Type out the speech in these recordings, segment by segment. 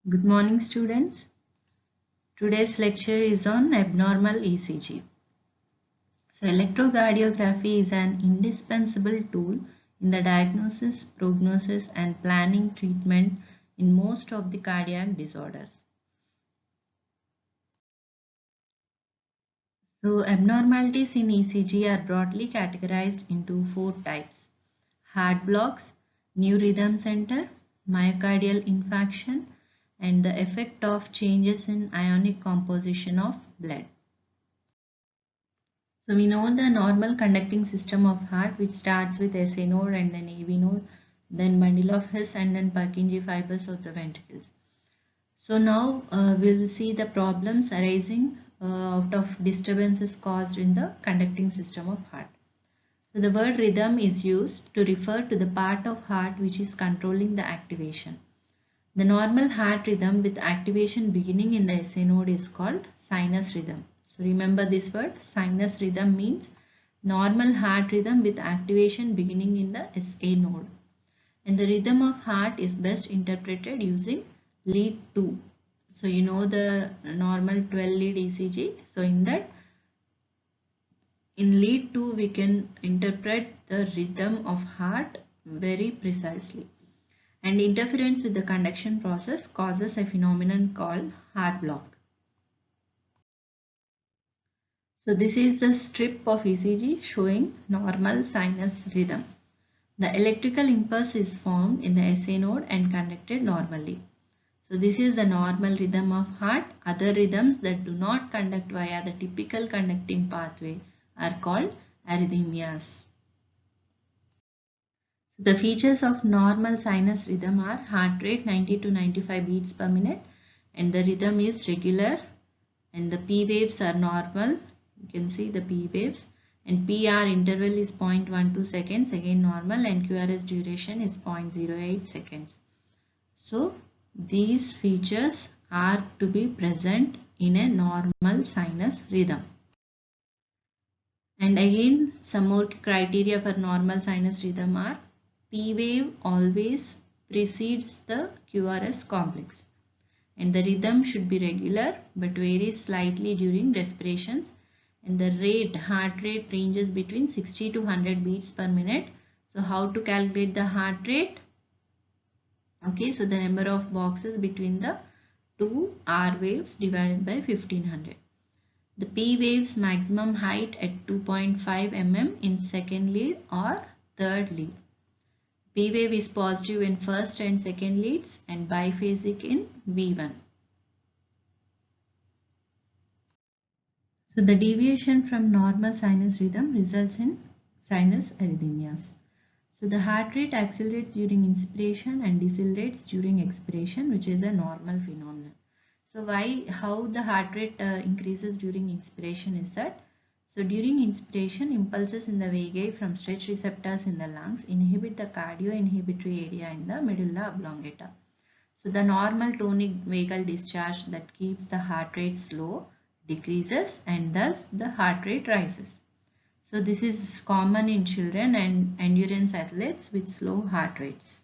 Good morning, students. Today's lecture is on abnormal ECG. So, electrocardiography is an indispensable tool in the diagnosis, prognosis, and planning treatment in most of the cardiac disorders. So, abnormalities in ECG are broadly categorized into four types: heart blocks, new rhythm center, myocardial infarction, and the effect of changes in ionic composition of blood. So we know the normal conducting system of heart, which starts with SA node and then AV node, then bundle of His and then Purkinje fibers of the ventricles. So now we'll see the problems arising out of disturbances caused in the conducting system of heart. So the word rhythm is used to refer to the part of heart which is controlling the activation. The normal heart rhythm with activation beginning in the SA node is called sinus rhythm. So remember this word, sinus rhythm means normal heart rhythm with activation beginning in the SA node. And the rhythm of heart is best interpreted using lead 2. So you know the normal 12 lead ECG. So in lead 2 we can interpret the rhythm of heart very precisely. And interference with the conduction process causes a phenomenon called heart block. So this is the strip of ECG showing normal sinus rhythm. The electrical impulse is formed in the SA node and conducted normally. So this is the normal rhythm of heart. Other rhythms that do not conduct via the typical conducting pathway are called arrhythmias. So the features of normal sinus rhythm are heart rate 90 to 95 beats per minute, and the rhythm is regular, and the P waves are normal. You can see the P waves, and PR interval is 0.12 seconds, again normal, and QRS duration is 0.08 seconds. So these features are to be present in a normal sinus rhythm. And again, some more criteria for normal sinus rhythm are: P wave always precedes the QRS complex, and the rhythm should be regular but varies slightly during respirations, and the heart rate ranges between 60 to 100 beats per minute. So how to calculate the heart rate? Okay, so the number of boxes between the two R waves divided by 1500. The P wave's maximum height at 2.5 mm in second lead or third lead. P wave is positive in first and second leads and biphasic in V1. So the deviation from normal sinus rhythm results in sinus arrhythmias. So the heart rate accelerates during inspiration and decelerates during expiration, which is a normal phenomenon. So how the heart rate increases during inspiration is that, so during inspiration, impulses in the vagal from stretch receptors in the lungs inhibit the cardio-inhibitory area in the medulla oblongata. So the normal tonic vagal discharge that keeps the heart rate slow decreases, and thus the heart rate rises. So this is common in children and endurance athletes with slow heart rates.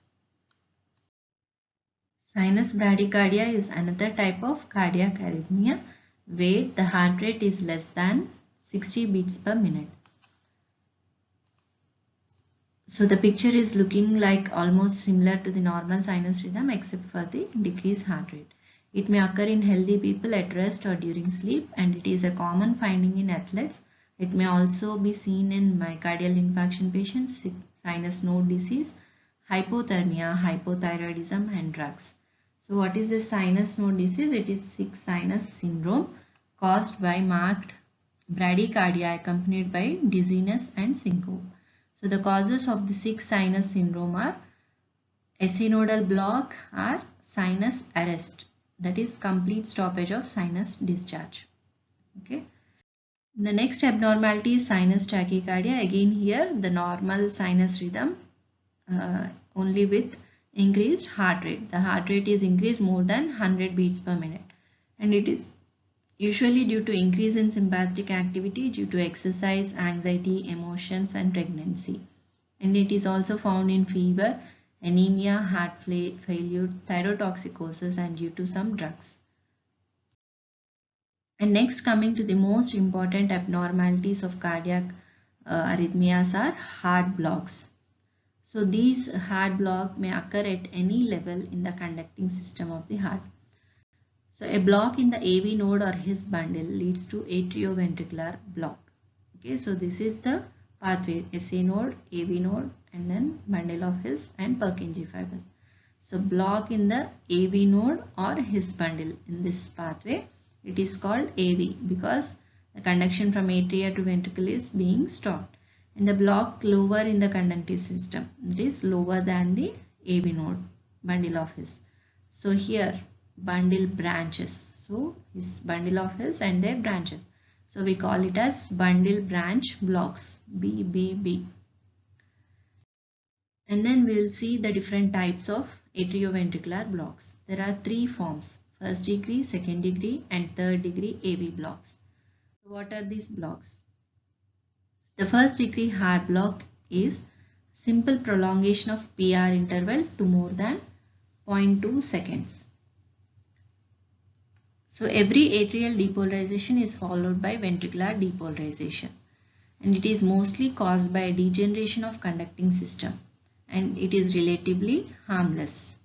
Sinus bradycardia is another type of cardiac arrhythmia where the heart rate is less than 60 beats per minute. So the picture is looking like almost similar to the normal sinus rhythm except for the decreased heart rate. It may occur in healthy people at rest or during sleep, and it is a common finding in athletes. It may also be seen in myocardial infarction patients, sinus node disease, hypothermia, hypothyroidism, and drugs. So what is the sinus node disease? It is sick sinus syndrome caused by marked bradycardia accompanied by dizziness and syncope. So the causes of the sick sinus syndrome are acinodal block or sinus arrest, that is complete stoppage of sinus discharge. Okay. The next abnormality is sinus tachycardia. Again here the normal sinus rhythm only with increased heart rate. The heart rate is increased more than 100 beats per minute, and it is usually due to increase in sympathetic activity due to exercise, anxiety, emotions, and pregnancy. And it is also found in fever, anemia, heart failure, thyrotoxicosis, and due to some drugs. And next, coming to the most important abnormalities of cardiac arrhythmias are heart blocks. So these heart block may occur at any level in the conducting system of the heart. So a block in the AV node or His bundle leads to atrioventricular block. Okay, so this is the pathway: SA node, AV node, and then bundle of His and Purkinje fibers. So block in the AV node or His bundle in this pathway, it is called AV because the conduction from atria to ventricle is being stopped. And the block lower in the conductive system, it is lower than the AV node, bundle of His. So here bundle branches. So his bundle of His and their branches. So we call it as bundle branch blocks, BBB. And then we will see the different types of atrioventricular blocks. There are three forms: first degree, second degree, and third degree AV blocks. So what are these blocks? The first degree heart block is simple prolongation of PR interval to more than 0.2 seconds. So every atrial depolarization is followed by ventricular depolarization, and it is mostly caused by degeneration of conducting system, and it is relatively harmless.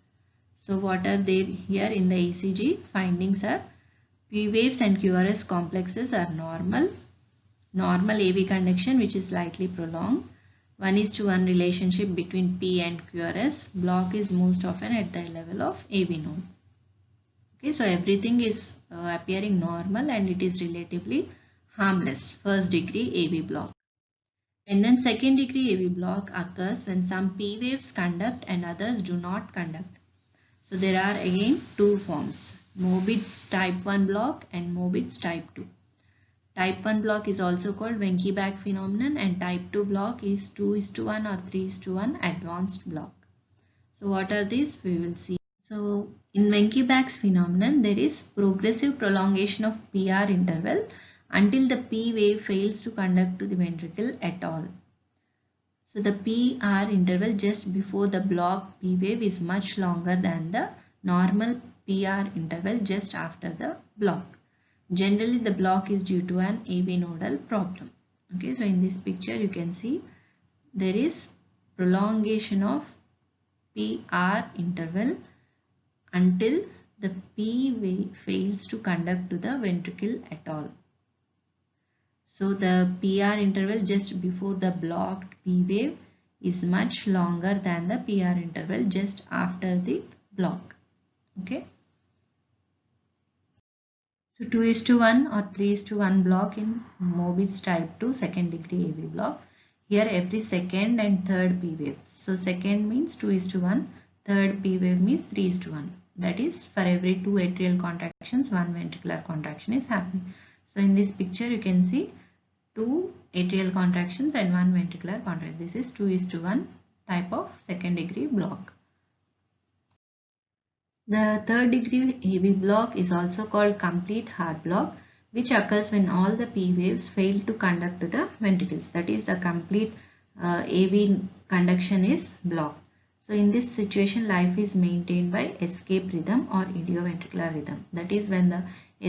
So what are there here in the ECG? Findings are P waves and QRS complexes are normal AV conduction which is slightly prolonged, 1:1 relationship between P and QRS, block is most often at the level of AV node. Okay, so everything is appearing normal and it is relatively harmless, first degree AV block. And then second degree AV block occurs when some P waves conduct and others do not conduct. So there are again two forms, Mobitz type 1 block and Mobitz type 2. Type 1 block is also called Wenckebach phenomenon, and type 2 block is 2:1 or 3:1 advanced block. So what are these? We will see. So in Wenckebach's phenomenon, there is progressive prolongation of PR interval until the P wave fails to conduct to the ventricle at all. So the PR interval just before the block P wave is much longer than the normal PR interval just after the block. Generally, the block is due to an AV nodal problem. Okay, so in this picture you can see there is prolongation of PR interval until the P wave fails to conduct to the ventricle at all. So the PR interval just before the blocked P wave is much longer than the PR interval just after the block. Okay. So 2:1 or 3:1 block in Mobitz type 2 second degree AV block. Here every second and third P wave. So second means 2:1, third P wave means 3:1. That is, for every 2 atrial contractions, 1 ventricular contraction is happening. So in this picture you can see 2 atrial contractions and 1 ventricular contraction. This is 2:1 type of second degree block. The third degree AV block is also called complete heart block, which occurs when all the P waves fail to conduct to the ventricles. That is, the complete AV conduction is blocked. So in this situation, life is maintained by escape rhythm or idioventricular rhythm. That is, when the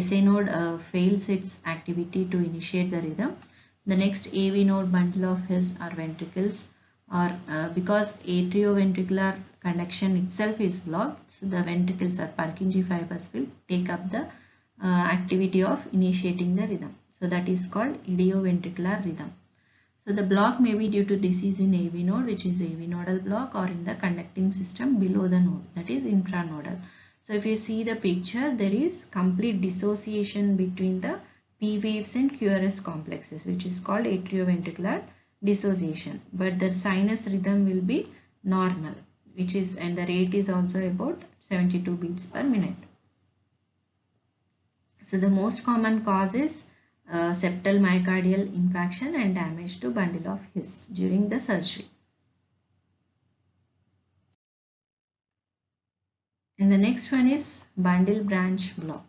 SA node fails its activity to initiate the rhythm, the next AV node bundle of His or ventricles, or because atrioventricular conduction itself is blocked, so the ventricles or Purkinje fibers will take up the activity of initiating the rhythm. So that is called idioventricular rhythm. So the block may be due to disease in AV node, which is AV nodal block, or in the conducting system below the node, that is infranodal. So if you see the picture, there is complete dissociation between the P waves and QRS complexes, which is called atrioventricular dissociation. But the sinus rhythm will be normal, which is, and the rate is also about 72 beats per minute. So the most common cause is septal myocardial infarction and damage to bundle of His during the surgery. And the next one is bundle branch block.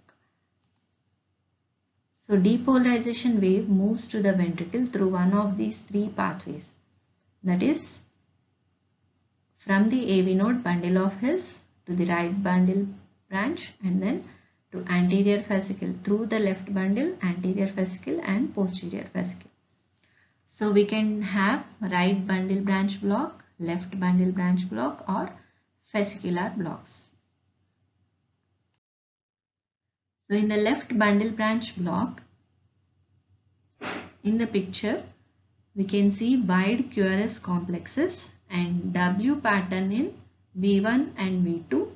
So depolarization wave moves to the ventricle through one of these three pathways. That is, from the AV node bundle of His to the right bundle branch, and then to anterior fascicle through the left bundle, anterior fascicle and posterior fascicle. So we can have right bundle branch block, left bundle branch block, or fascicular blocks. So in the left bundle branch block, in the picture, we can see wide QRS complexes and W pattern in V1 and V2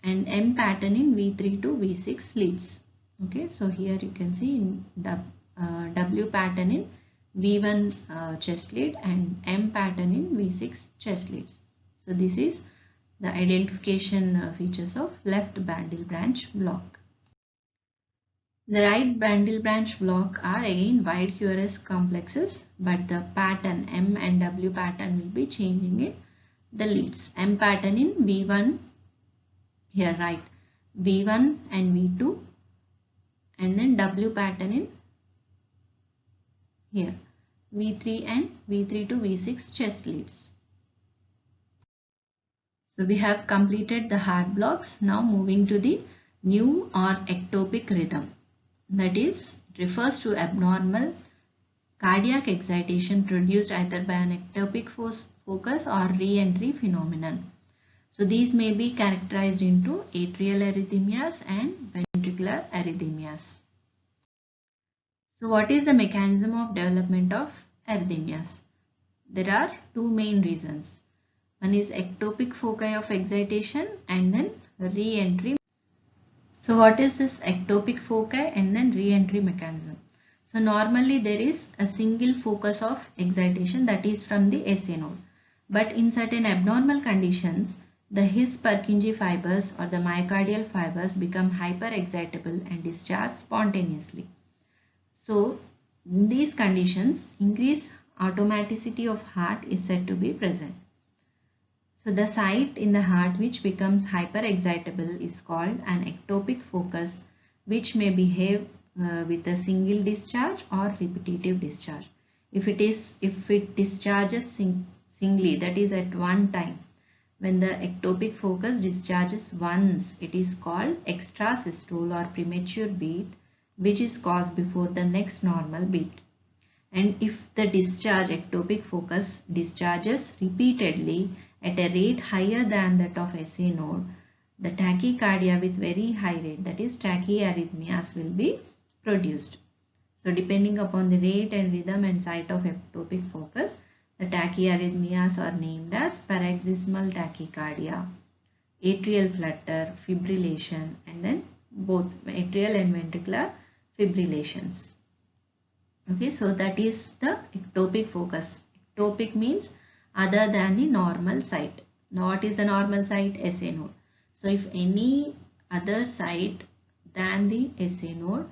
and M pattern in V3 to V6 leads. Okay, so here you can see in W pattern in V1 chest lead and M pattern in V6 chest leads. So this is the identification features of left bundle branch block. The right bundle branch block are again wide QRS complexes, but the pattern M and W pattern will be changing in the leads. M pattern in V1, here right, V1 and V2, and then W pattern in here V3 and V3 to V6 chest leads. So we have completed the heart blocks. Now moving to the new or ectopic rhythm. That is, it refers to abnormal cardiac excitation produced either by an ectopic focus or re-entry phenomenon. So these may be characterized into atrial arrhythmias and ventricular arrhythmias. So what is the mechanism of development of arrhythmias? There are two main reasons. One is ectopic foci of excitation and then re-entry. So what is this ectopic foci and then re-entry mechanism? So normally there is a single focus of excitation, that is from the SA node. But in certain abnormal conditions, the His-Purkinje fibers or the myocardial fibers become hyperexcitable and discharge spontaneously. So in these conditions, increased automaticity of heart is said to be present. So the site in the heart which becomes hyperexcitable is called an ectopic focus, which may behave with a single discharge or repetitive discharge. If it discharges singly, that is at one time, when the ectopic focus discharges once, it is called extrasystole or premature beat, which is caused before the next normal beat. And if the ectopic focus discharges repeatedly at a rate higher than that of SA node, the tachycardia with very high rate, that is tachyarrhythmias, will be produced. So depending upon the rate and rhythm and site of ectopic focus, the tachyarrhythmias are named as paroxysmal tachycardia, atrial flutter, fibrillation, and then both atrial and ventricular fibrillations. Okay, so that is the ectopic focus. Ectopic means other than the normal site. Now what is the normal site? SA node. So if any other site than the SA node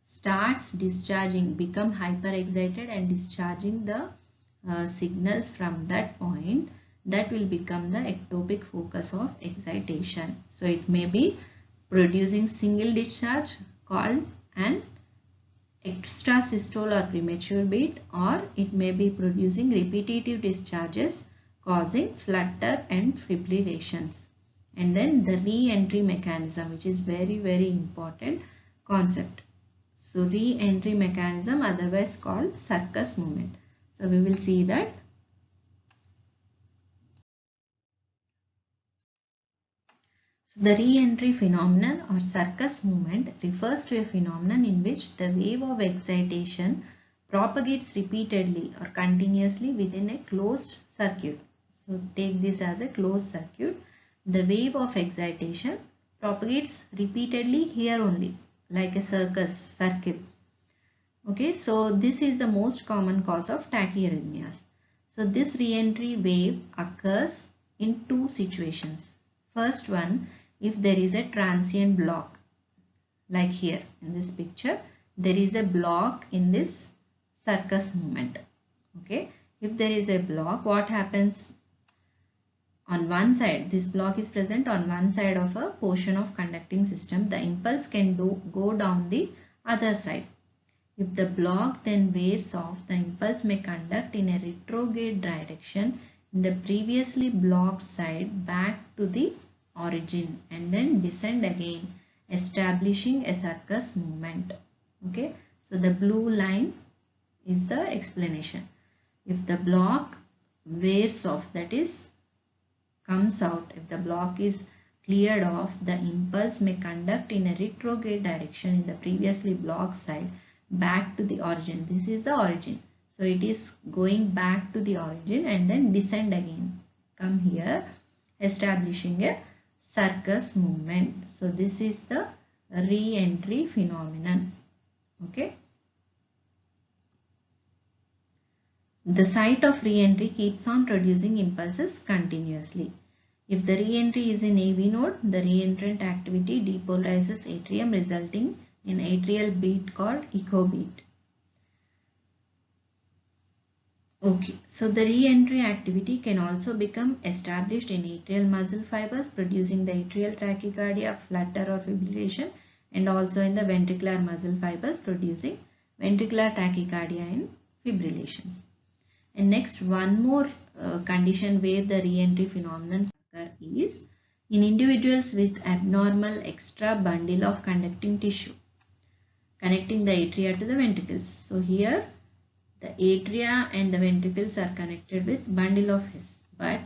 starts discharging, become hyperexcited and discharging the signals from that point, that will become the ectopic focus of excitation. So it may be producing single discharge called an extrasystole or premature beat, or it may be producing repetitive discharges causing flutter and fibrillations. And then the re-entry mechanism, which is very important concept. So re-entry mechanism, otherwise called circus movement. So we will see that. The re-entry phenomenon or circus movement refers to a phenomenon in which the wave of excitation propagates repeatedly or continuously within a closed circuit. So take this as a closed circuit. The wave of excitation propagates repeatedly here only, like a circuit. Okay, so this is the most common cause of tachyarrhythmias. So this re-entry wave occurs in two situations. First one, if there is a transient block, like here in this picture, there is a block in this circus movement. Okay, if there is a block, what happens? On one side, this block is present on one side of a portion of conducting system. The impulse can go down the other side. If the block then wears off, the impulse may conduct in a retrograde direction in the previously blocked side back to the origin and then descend again, establishing a circus movement. Okay, so the blue line is the explanation. If the block wears off, that is comes out, if the block is cleared off, the impulse may conduct in a retrograde direction in the previously blocked side back to the origin. This is the origin. So it is going back to the origin and then descend again. Come here, establishing a circus movement. So this is the re-entry phenomenon. Okay. The site of re-entry keeps on producing impulses continuously. If the re-entry is in AV node, the re-entrant activity depolarizes atrium, resulting in atrial beat called echo beat. Okay, so the re-entry activity can also become established in atrial muscle fibers, producing the atrial tachycardia, flutter or fibrillation, and also in the ventricular muscle fibers, producing ventricular tachycardia and fibrillations. And next, one more condition where the re-entry phenomenon occur is in individuals with abnormal extra bundle of conducting tissue connecting the atria to the ventricles. So here the atria and the ventricles are connected with bundle of His, but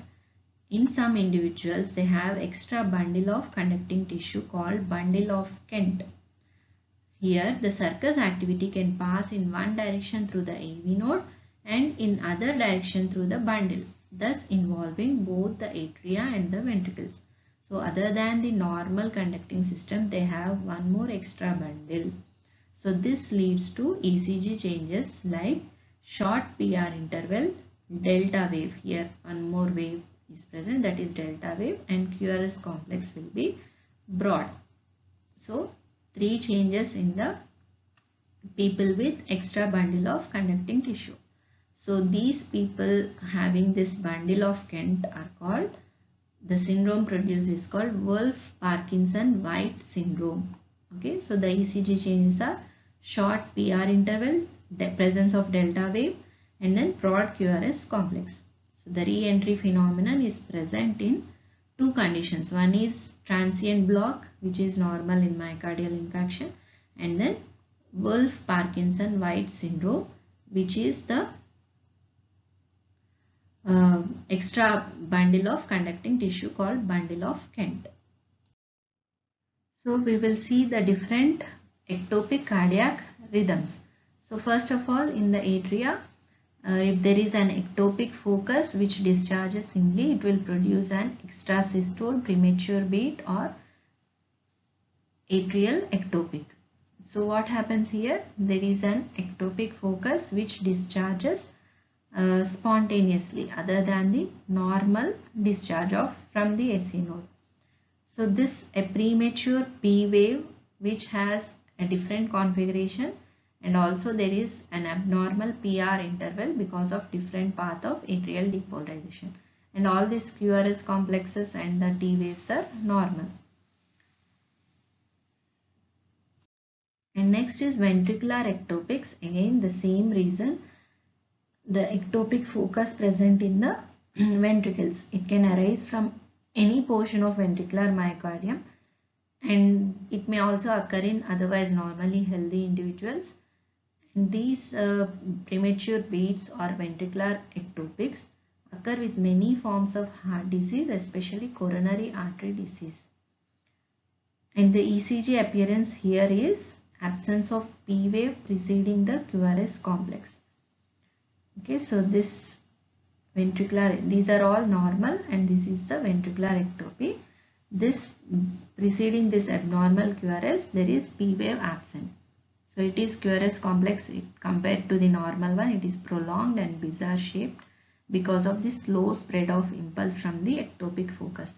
in some individuals they have extra bundle of conducting tissue called bundle of Kent. Here the circus activity can pass in one direction through the AV node and in other direction through the bundle, thus involving both the atria and the ventricles. So other than the normal conducting system, they have one more extra bundle. So this leads to ECG changes like short PR interval, delta wave. Here one more wave is present, that is delta wave, and QRS complex will be broad. So three changes in the people with extra bundle of conducting tissue. So these people having this bundle of Kent are called, the syndrome produced is called Wolff-Parkinson-White syndrome. Okay, so the ECG changes are short PR interval, the presence of delta wave, and then broad QRS complex. So the re-entry phenomenon is present in two conditions. One is transient block, which is normal in myocardial infarction, and then Wolff-Parkinson-White syndrome, which is the extra bundle of conducting tissue called bundle of Kent. So we will see the different ectopic cardiac rhythms. So first of all, in the atria, if there is an ectopic focus which discharges singly, it will produce an extrasystole, premature beat or atrial ectopic. So what happens here? There is an ectopic focus which discharges spontaneously other than the normal discharge from the SC node. So this a premature P wave which has a different configuration, and also there is an abnormal PR interval because of different path of atrial depolarization, and all these QRS complexes and the T waves are normal. And next is ventricular ectopics. Again the same reason, the ectopic focus present in the ventricles. It can arise from any portion of ventricular myocardium, and it may also occur in otherwise normally healthy individuals. And these premature beats or ventricular ectopics occur with many forms of heart disease, especially coronary artery disease. And the ECG appearance here is absence of P wave preceding the QRS complex. Okay, so this ventricular, these are all normal, and this is the ventricular ectopy. This preceding this abnormal QRS, there is P wave absent. So it is QRS complex compared to the normal one. It is prolonged and bizarre shaped because of the slow spread of impulse from the ectopic focus.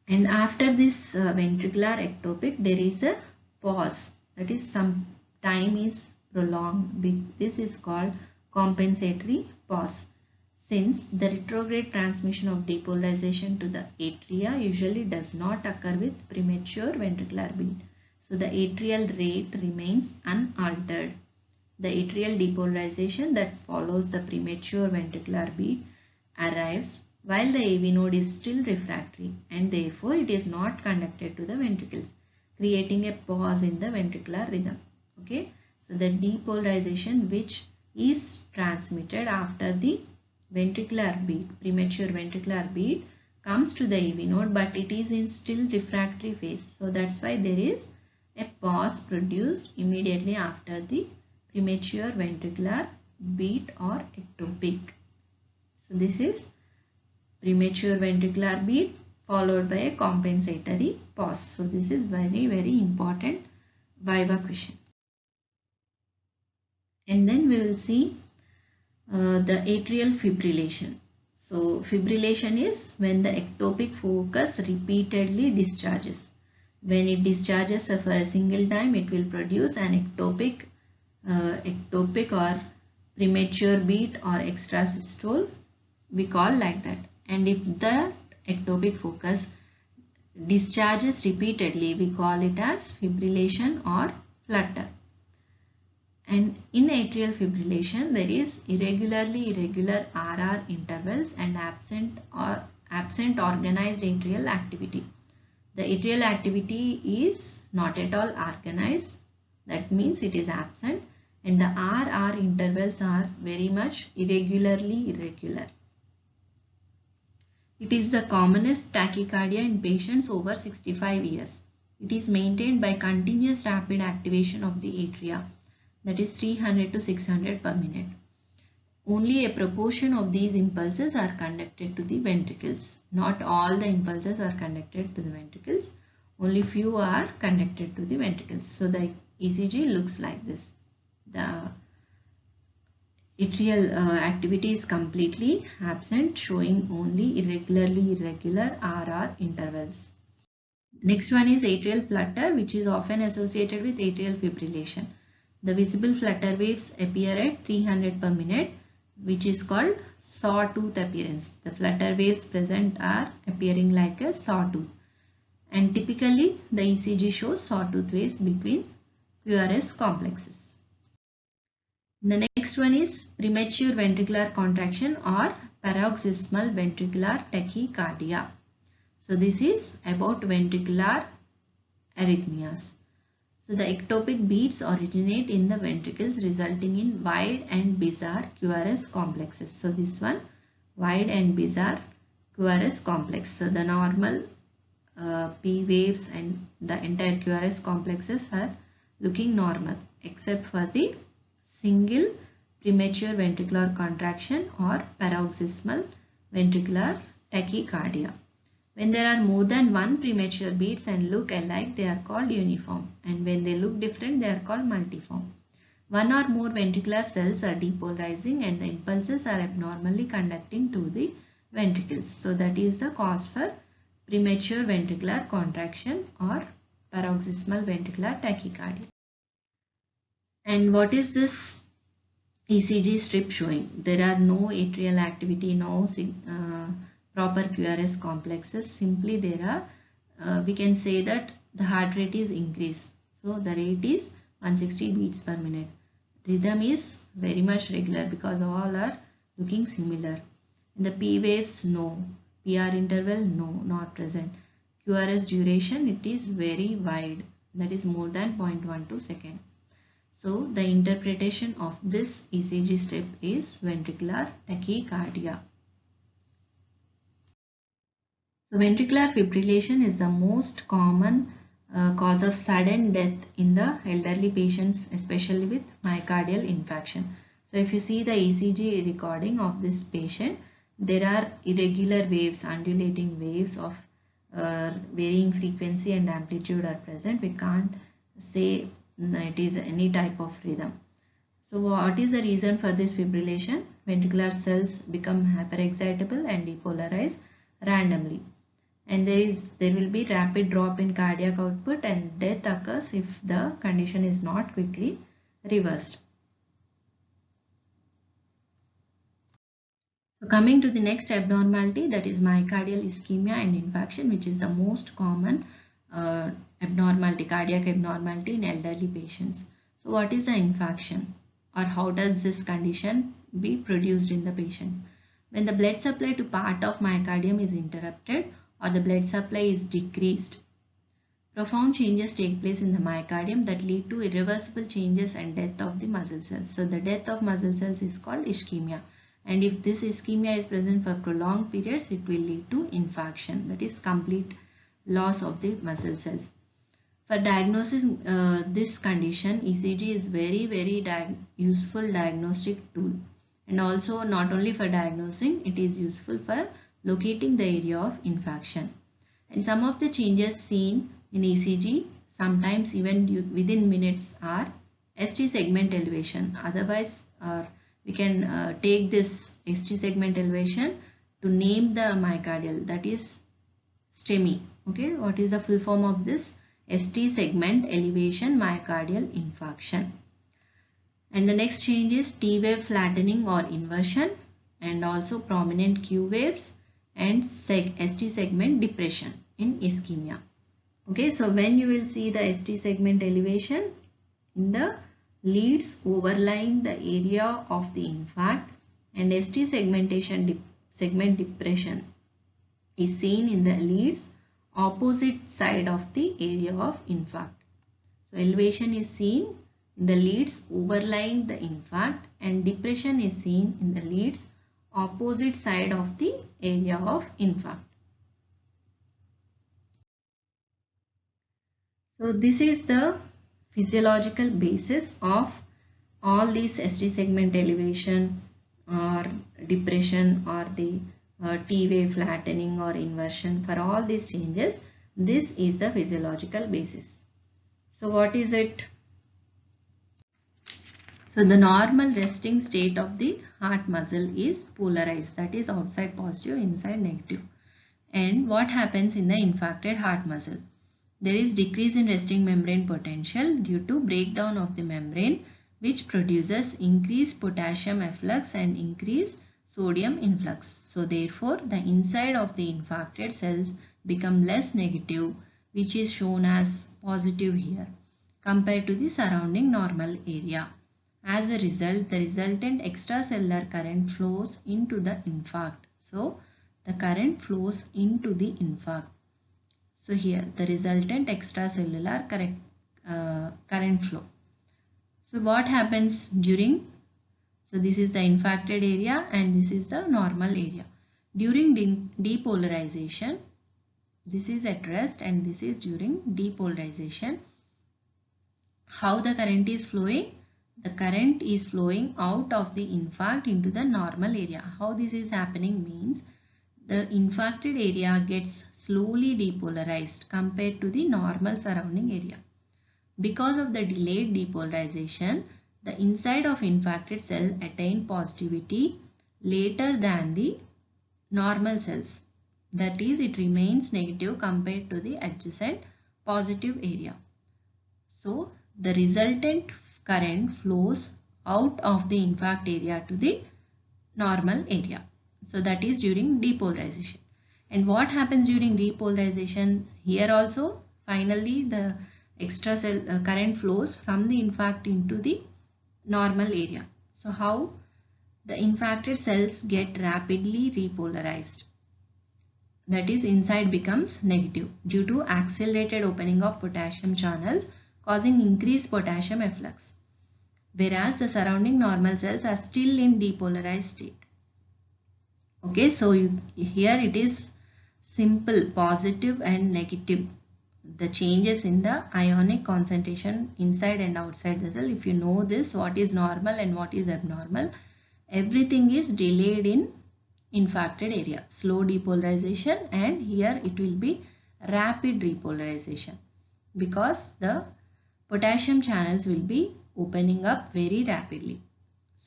And after this ventricular ectopic, there is a pause. That is, some time is prolonged. This is called compensatory pause. Since the retrograde transmission of depolarization to the atria usually does not occur with premature ventricular beat. So the atrial rate remains unaltered. The atrial depolarization that follows the premature ventricular beat arrives while the AV node is still refractory, and therefore it is not conducted to the ventricles, creating a pause in the ventricular rhythm. Okay, so the depolarization which is transmitted after the ventricular beat, premature ventricular beat, comes to the AV node, but it is in still refractory phase. So that's why there is a pause produced immediately after the premature ventricular beat or ectopic. So this is premature ventricular beat followed by a compensatory pause. So this is very important viva question. And then we will see the atrial fibrillation. So fibrillation is when the ectopic focus repeatedly discharges. When it discharges for a single time, it will produce an ectopic or premature beat or extrasystole, we call like that. And if the ectopic focus discharges repeatedly, we call it as fibrillation or flutter. And in atrial fibrillation, there is irregular RR intervals and absent organized atrial activity. The atrial activity is not at all organized, that means it is absent, and the RR intervals are very much irregular. It is the commonest tachycardia in patients over 65 years. It is maintained by continuous rapid activation of the atria, that is 300 to 600 per minute. Only a proportion of these impulses are conducted to the ventricles. Not all the impulses are conducted to the ventricles. Only few are conducted to the ventricles. So the ECG looks like this. The atrial activity is completely absent, showing only irregular RR intervals. Next one is atrial flutter, which is often associated with atrial fibrillation. The visible flutter waves appear at 300 per minute, which is called sawtooth appearance. The flutter waves present are appearing like a sawtooth, and typically the ECG shows sawtooth waves between QRS complexes. The next one is premature ventricular contraction or paroxysmal ventricular tachycardia. So this is about ventricular arrhythmias. So the ectopic beats originate in the ventricles, resulting in wide and bizarre QRS complexes. So this one, wide and bizarre QRS complex. So the normal P waves and the entire QRS complexes are looking normal, except for the single premature ventricular contraction or paroxysmal ventricular tachycardia. When there are more than one premature beats and look alike, they are called uniform, and when they look different, they are called multiform. One or more ventricular cells are depolarizing and the impulses are abnormally conducting through the ventricles. So that is the cause for premature ventricular contraction or paroxysmal ventricular tachycardia. And what is this ECG strip showing? There are no atrial activity, no proper QRS complexes. Simply there are, we can say that the heart rate is increased. So the rate is 160 beats per minute. Rhythm is very much regular because all are looking similar. In the P waves, no. PR interval, no, not present. QRS duration, it is very wide, that is more than 0.12 second. So the interpretation of this ECG strip is ventricular tachycardia. So ventricular fibrillation is the most common cause of sudden death in the elderly patients, especially with myocardial infarction. So if you see the ECG recording of this patient, there are irregular waves, undulating waves of varying frequency and amplitude are present. We can't say it is any type of rhythm. So what is the reason for this fibrillation? Ventricular cells become hyperexcitable and depolarize randomly. And there will be rapid drop in cardiac output and death occurs if the condition is not quickly reversed. So coming to the next abnormality, that is myocardial ischemia and infarction, which is the most common abnormality, cardiac abnormality in elderly patients. So what is the infarction or how does this condition be produced in the patients? When the blood supply to part of myocardium is interrupted or the blood supply is decreased, profound changes take place in the myocardium that lead to irreversible changes and death of the muscle cells. So the death of muscle cells is called ischemia. And if this ischemia is present for prolonged periods, it will lead to infarction, that is complete loss of the muscle cells. For diagnosing this condition, ECG is very useful diagnostic tool. And also not only for diagnosing, it is useful for locating the area of infarction. And some of the changes seen in ECG, sometimes even within minutes, are ST segment elevation. Otherwise, we can take this ST segment elevation to name the myocardial, that is STEMI. Okay, what is the full form of this? ST segment elevation myocardial infarction. And the next change is T wave flattening or inversion, and also prominent Q waves and ST segment depression in ischemia. Okay, so when you will see the ST segment elevation in the leads overlying the area of the infarct, and ST segment depression is seen in the leads opposite side of the area of infarct. So elevation is seen in the leads overlying the infarct and depression is seen in the leads opposite side of the area of infarct. So this is the physiological basis of all these ST segment elevation or depression or the T wave flattening or inversion. For all these changes, this is the physiological basis. So what is it? So the normal resting state of the heart muscle is polarized, that is outside positive, inside negative. And what happens in the infarcted heart muscle? There is decrease in resting membrane potential due to breakdown of the membrane, which produces increased potassium efflux and increased sodium influx. So therefore, the inside of the infarcted cells become less negative, which is shown as positive here, compared to the surrounding normal area. As a result, the resultant extracellular current flows into the infarct. So the current flows into the infarct. So here the resultant extracellular current flow. So what happens during? So this is the infarcted area and this is the normal area. During depolarization, this is at rest and this is during depolarization. How the current is flowing? The current is flowing out of the infarct into the normal area. How this is happening means the infarcted area gets slowly depolarized compared to the normal surrounding area. Because of the delayed depolarization, the inside of infarcted cell attain positivity later than the normal cells. That is, it remains negative compared to the adjacent positive area. So the resultant current flows out of the infarct area to the normal area. So that is during depolarization. And what happens during depolarization? Here also finally the extra cell current flows from the infarct into the normal area. So how? The infarcted cells get rapidly repolarized. That is, inside becomes negative due to accelerated opening of potassium channels causing increased potassium efflux. Whereas the surrounding normal cells are still in depolarized state. Okay, so here it is simple positive and negative. The changes in the ionic concentration inside and outside the cell. If you know this, what is normal and what is abnormal, everything is delayed in infarcted area. Slow depolarization, and here it will be rapid repolarization because the potassium channels will be opening up very rapidly.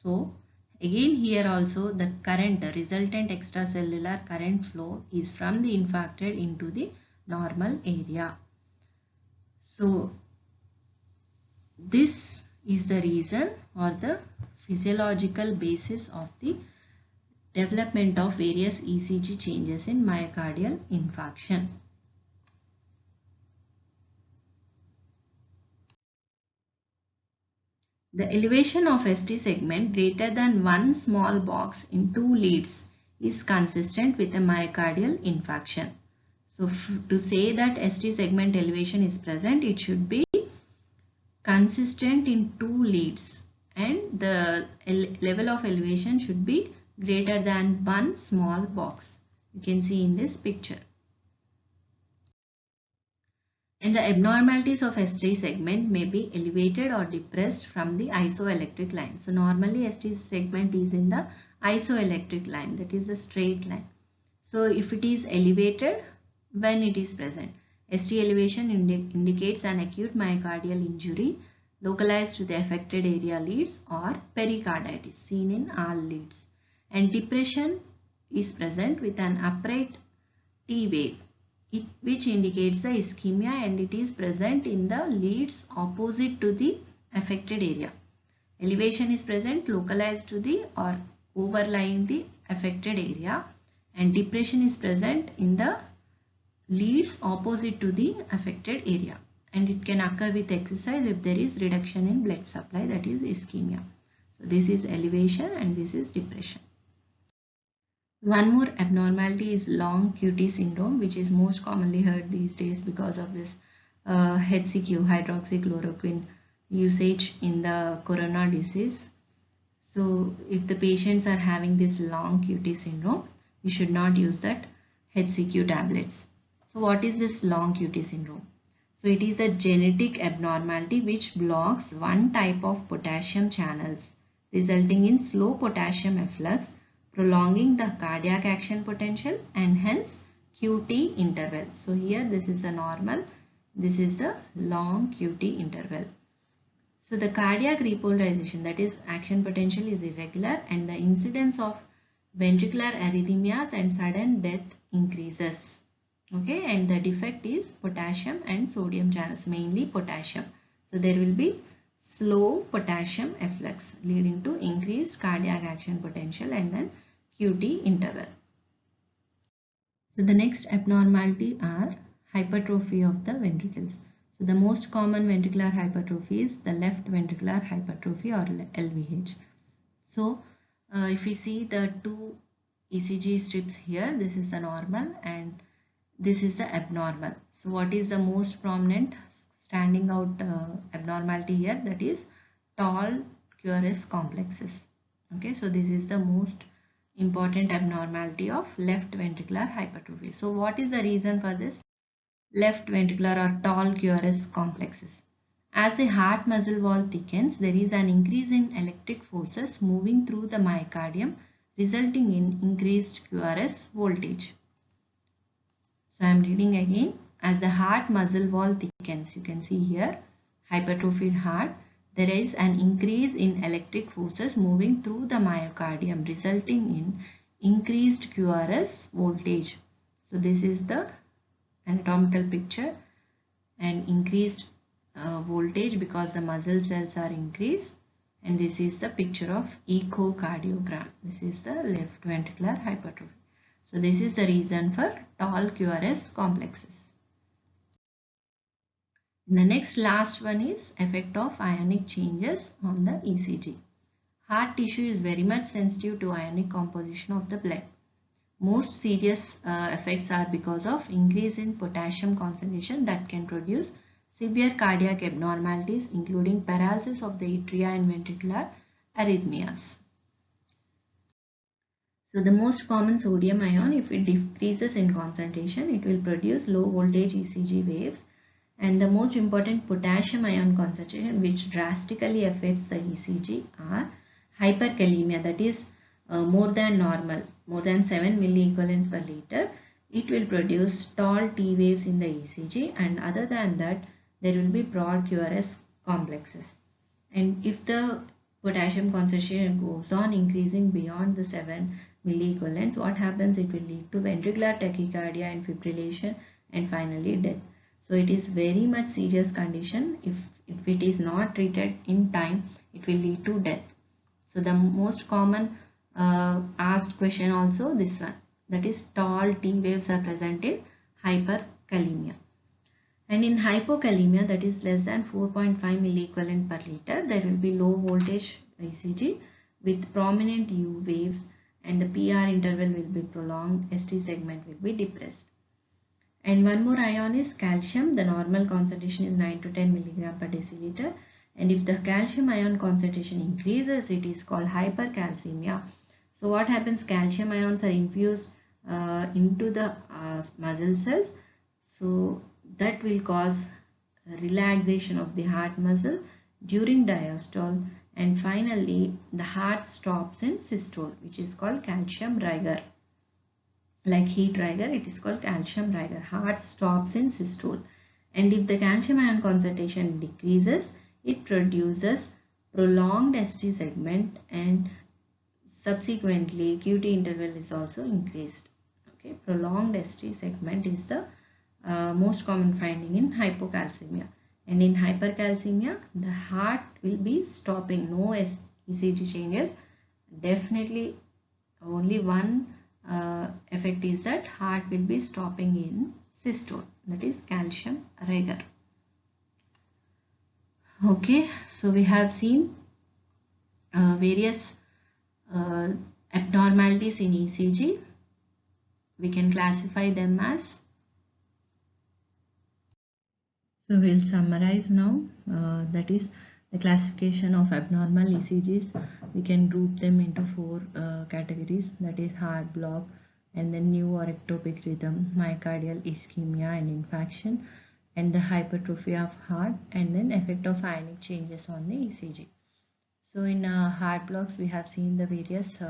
So again here also the current, the resultant extracellular current flow is from the infarcted into the normal area. So this is the reason or the physiological basis of the development of various ECG changes in myocardial infarction. The elevation of ST segment greater than one small box in two leads is consistent with a myocardial infarction. So to say that ST segment elevation is present, it should be consistent in two leads and the level of elevation should be greater than one small box. You can see in this picture. And the abnormalities of ST segment may be elevated or depressed from the isoelectric line. So normally ST segment is in the isoelectric line, that is the straight line. So if it is elevated, when it is present, ST elevation indicates an acute myocardial injury localized to the affected area leads or pericarditis seen in all leads. And depression is present with an upright T wave, which indicates the ischemia, and it is present in the leads opposite to the affected area. Elevation is present localized to the or overlying the affected area, and depression is present in the leads opposite to the affected area, and it can occur with exercise if there is reduction in blood supply, that is ischemia. So this is elevation and this is depression. One more abnormality is long QT syndrome, which is most commonly heard these days because of this HCQ, hydroxychloroquine usage in the corona disease. So if the patients are having this long QT syndrome, you should not use that HCQ tablets. So what is this long QT syndrome? So it is a genetic abnormality which blocks one type of potassium channels, resulting in slow potassium efflux, prolonging the cardiac action potential and hence QT interval. So here this is a normal, this is the long QT interval. So the cardiac repolarization, that is action potential, is irregular and the incidence of ventricular arrhythmias and sudden death increases. Okay, and the defect is potassium and sodium channels, mainly potassium. So there will be slow potassium efflux leading to increased cardiac action potential and then QT interval. So the next abnormality are hypertrophy of the ventricles. So the most common ventricular hypertrophy is the left ventricular hypertrophy or LVH. So if we see the two ECG strips here, this is the normal and this is the abnormal. So what is the most prominent standing out abnormality here? That is tall QRS complexes. Okay, so this is the most important abnormality of left ventricular hypertrophy. So what is the reason for this left ventricular or tall QRS complexes? As the heart muscle wall thickens, there is an increase in electric forces moving through the myocardium, resulting in increased QRS voltage. So I am reading again. As the heart muscle wall thickens, you can see here hypertrophied heart, there is an increase in electric forces moving through the myocardium, resulting in increased QRS voltage. So this is the anatomical picture, and increased voltage because the muscle cells are increased, and this is the picture of echocardiogram. This is the left ventricular hypertrophy. So this is the reason for tall QRS complexes. The next last one is effect of ionic changes on the ECG. Heart tissue is very much sensitive to ionic composition of the blood. Most serious effects are because of increase in potassium concentration that can produce severe cardiac abnormalities, including paralysis of the atria and ventricular arrhythmias. So the most common sodium ion, if it decreases in concentration, it will produce low voltage ECG waves. And the most important potassium ion concentration which drastically affects the ECG are hyperkalemia, that is more than normal, more than 7 milliequivalents per liter. It will produce tall T waves in the ECG, and other than that there will be broad QRS complexes. And if the potassium concentration goes on increasing beyond the 7 milliequivalents, what happens? It will lead to ventricular tachycardia and fibrillation and finally death. So it is very much serious condition. If it is not treated in time, it will lead to death. So the most common asked question also this one, that is tall T waves are present in hyperkalemia. And in hypokalemia, that is less than 4.5 milliequivalent per liter, there will be low voltage ECG with prominent U waves, and the PR interval will be prolonged, ST segment will be depressed. And one more ion is calcium. The normal concentration is 9 to 10 milligram per deciliter. And if the calcium ion concentration increases, it is called hypercalcemia. So what happens? Calcium ions are infused into the muscle cells. So that will cause relaxation of the heart muscle during diastole. And finally, the heart stops in systole, which is called calcium rigor. Like heat rigor, it is called calcium rigor. Heart stops in systole. And if the calcium ion concentration decreases, it produces prolonged ST segment, and subsequently QT interval is also increased. Okay, prolonged ST segment is the most common finding in hypocalcemia. And in hypercalcemia, the heart will be stopping, no ECG changes. Definitely only one effect is that heart will be stopping in systole, that is calcium rigor. Okay, so we have seen various abnormalities in ECG. We can classify them as. So we'll summarize now. That is the classification of abnormal ECGs. We can group them into four categories, that is heart block, and then new or ectopic rhythm, myocardial ischemia and infarction, and the hypertrophy of heart, and then effect of ionic changes on the ECG. So in heart blocks, we have seen the various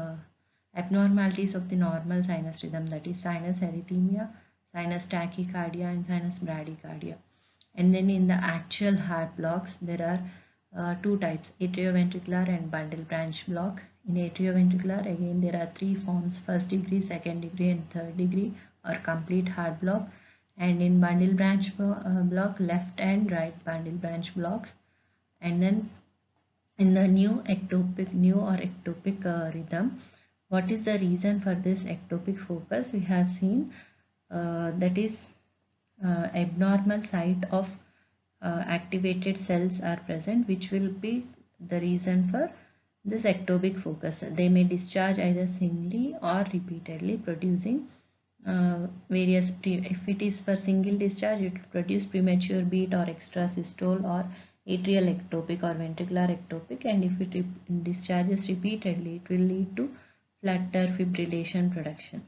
abnormalities of the normal sinus rhythm, that is sinus arrhythmia, sinus tachycardia, and sinus bradycardia. And then in the actual heart blocks, there are two types, atrioventricular and bundle branch block. In atrioventricular, again there are three forms, first degree, second degree, and third degree, or complete heart block. And in bundle branch block, left and right bundle branch blocks. And then in the new or ectopic rhythm, what is the reason for this ectopic focus? We have seen that is abnormal site of activated cells are present, which will be the reason for this ectopic focus. They may discharge either singly or repeatedly, producing various, if it is for single discharge, it will produce premature beat or extrasystole or atrial ectopic or ventricular ectopic, and if it discharges repeatedly, it will lead to flutter, fibrillation production.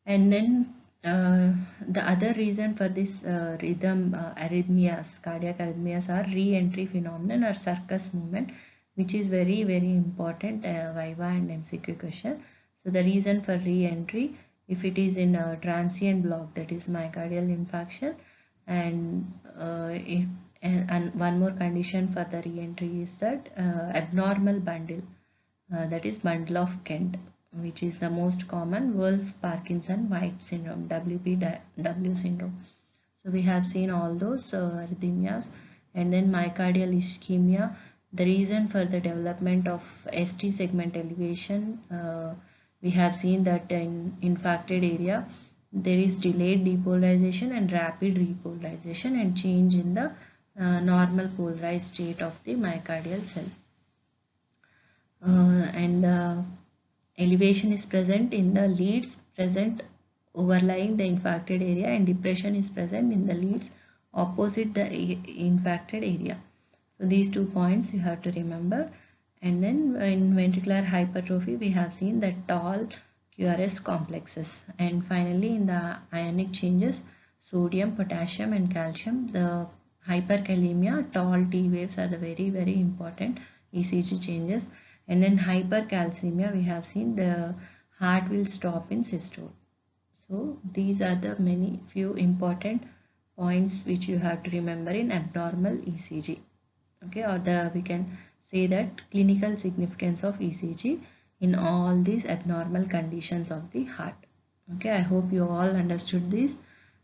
And then the other reason for this rhythm arrhythmias, cardiac arrhythmias, are re-entry phenomenon or circus movement, which is very important Viva and MCQ question. So the reason for re-entry, if it is in a transient block, that is myocardial infarction, and one more condition for the re-entry is that abnormal bundle, that is bundle of Kent, which is the most common, Wolff-Parkinson-White syndrome, WPW syndrome. So we have seen all those arrhythmias. And then myocardial ischemia, the reason for the development of ST segment elevation, we have seen that in infarcted area there is delayed depolarization and rapid repolarization and change in the normal polarized state of the myocardial cell. Elevation is present in the leads present overlying the infarcted area, and depression is present in the leads opposite the infarcted area. So these 2 points you have to remember. And then in ventricular hypertrophy, we have seen the tall QRS complexes. And finally in the ionic changes, sodium, potassium and calcium, the hyperkalemia, tall T waves are the very important ECG changes. And then hypercalcemia, we have seen the heart will stop in systole. So these are the few important points which you have to remember in abnormal ECG. Okay, or we can say that clinical significance of ECG in all these abnormal conditions of the heart. Okay, I hope you all understood this.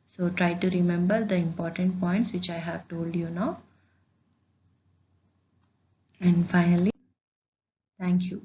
So try to remember the important points which I have told you now. And finally, thank you.